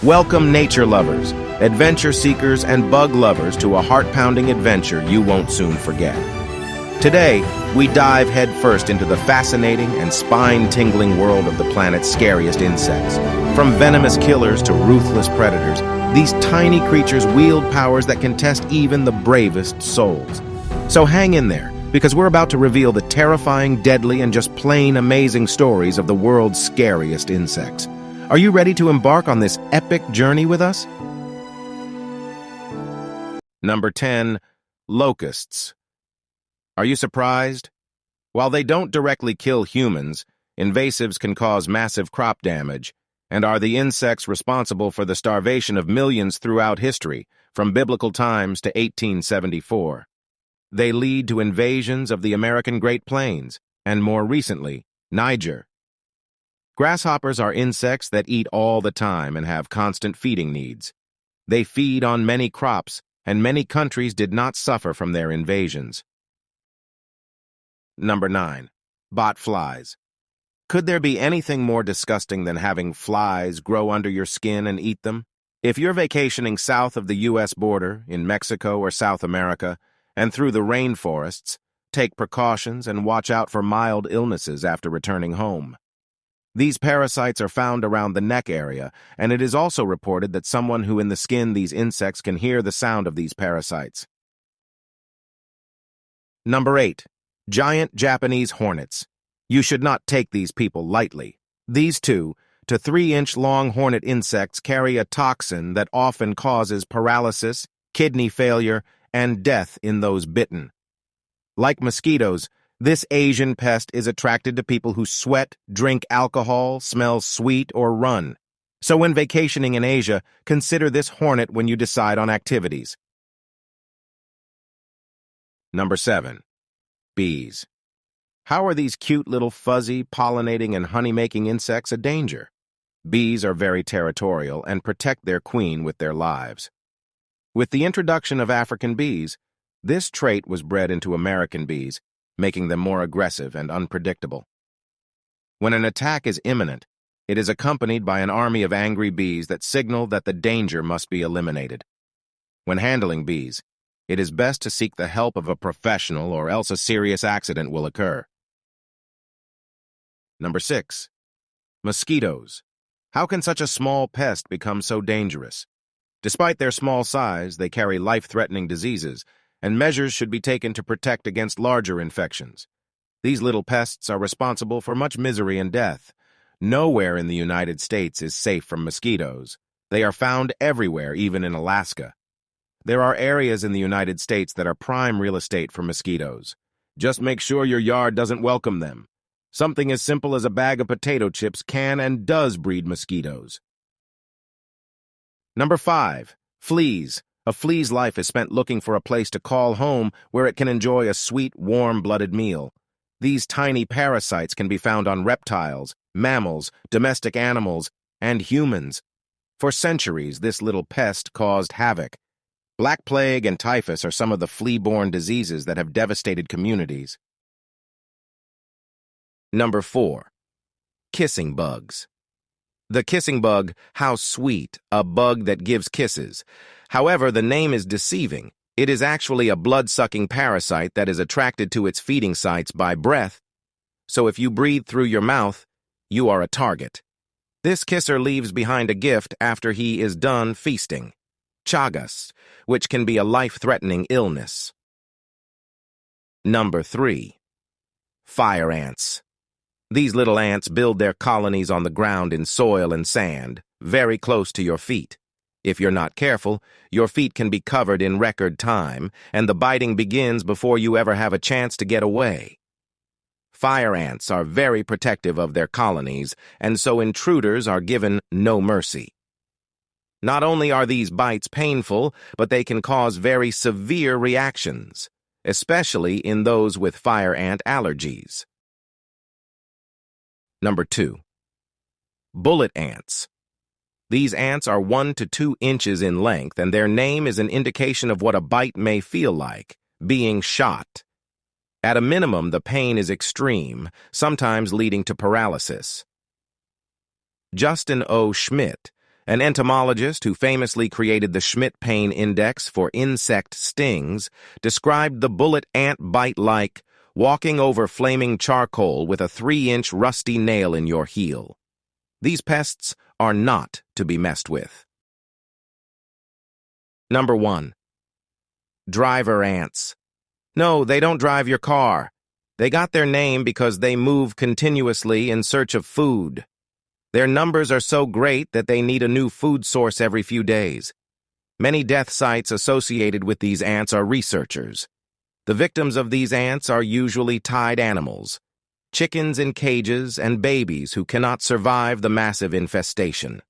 Welcome nature lovers, adventure seekers, and bug lovers to a heart-pounding adventure you won't soon forget. Today, we dive headfirst into the fascinating and spine-tingling world of the planet's scariest insects. From venomous killers to ruthless predators, these tiny creatures wield powers that can test even the bravest souls. So hang in there, because we're about to reveal the terrifying, deadly, and just plain amazing stories of the world's scariest insects. Are you ready to embark on this epic journey with us? Number 10. Locusts. Are you surprised? While they don't directly kill humans, invasives can cause massive crop damage and are the insects responsible for the starvation of millions throughout history, from biblical times to 1874. They lead to invasions of the American Great Plains and, more recently, Niger. Grasshoppers are insects that eat all the time and have constant feeding needs. They feed on many crops, and many countries did not suffer from their invasions. Number 9. Bot flies. Could there be anything more disgusting than having flies grow under your skin and eat them? If you're vacationing south of the U.S. border, in Mexico or South America, and through the rainforests, take precautions and watch out for mild illnesses after returning home. These parasites are found around the neck area, and it is also reported that someone who in the skin these insects can hear the sound of these parasites. Number 8. Giant Japanese hornets. You should not take these people lightly. These 2 to 3-inch long hornet insects carry a toxin that often causes paralysis, kidney failure, and death in those bitten. Like mosquitoes, this Asian pest is attracted to people who sweat, drink alcohol, smell sweet, or run. So when vacationing in Asia, consider this hornet when you decide on activities. Number 7. Bees. How are these cute little fuzzy, pollinating, and honey-making insects a danger? Bees are very territorial and protect their queen with their lives. With the introduction of African bees, this trait was bred into American bees, making them more aggressive and unpredictable. When an attack is imminent, it is accompanied by an army of angry bees that signal that the danger must be eliminated. When handling bees, it is best to seek the help of a professional or else a serious accident will occur. Number 6. Mosquitoes. How can such a small pest become so dangerous? Despite their small size, they carry life-threatening diseases, and measures should be taken to protect against larger infections. These little pests are responsible for much misery and death. Nowhere in the United States is safe from mosquitoes. They are found everywhere, even in Alaska. There are areas in the United States that are prime real estate for mosquitoes. Just make sure your yard doesn't welcome them. Something as simple as a bag of potato chips can and does breed mosquitoes. Number 5. Fleas. A flea's life is spent looking for a place to call home where it can enjoy a sweet, warm-blooded meal. These tiny parasites can be found on reptiles, mammals, domestic animals, and humans. For centuries, this little pest caused havoc. Black plague and typhus are some of the flea-borne diseases that have devastated communities. Number 4. Kissing bugs. The kissing bug, how sweet, a bug that gives kisses. However, the name is deceiving. It is actually a blood-sucking parasite that is attracted to its feeding sites by breath. So if you breathe through your mouth, you are a target. This kisser leaves behind a gift after he is done feasting. Chagas, which can be a life-threatening illness. Number 3. Fire ants. These little ants build their colonies on the ground in soil and sand, very close to your feet. If you're not careful, your feet can be covered in record time, and the biting begins before you ever have a chance to get away. Fire ants are very protective of their colonies, and so intruders are given no mercy. Not only are these bites painful, but they can cause very severe reactions, especially in those with fire ant allergies. Number 2. Bullet ants. These ants are 1 to 2 inches in length, and their name is an indication of what a bite may feel like, being shot. At a minimum, the pain is extreme, sometimes leading to paralysis. Justin O. Schmidt, An entomologist who famously created the Schmidt Pain Index for insect stings described the bullet ant bite like walking over flaming charcoal with a 3-inch rusty nail in your heel. These pests are not to be messed with. Number 1. Driver ants. No, they don't drive your car. They got their name because they move continuously in search of food. Their numbers are so great that they need a new food source every few days. Many death sites associated with these ants are researchers. The victims of these ants are usually tied animals, chickens in cages and babies who cannot survive the massive infestation.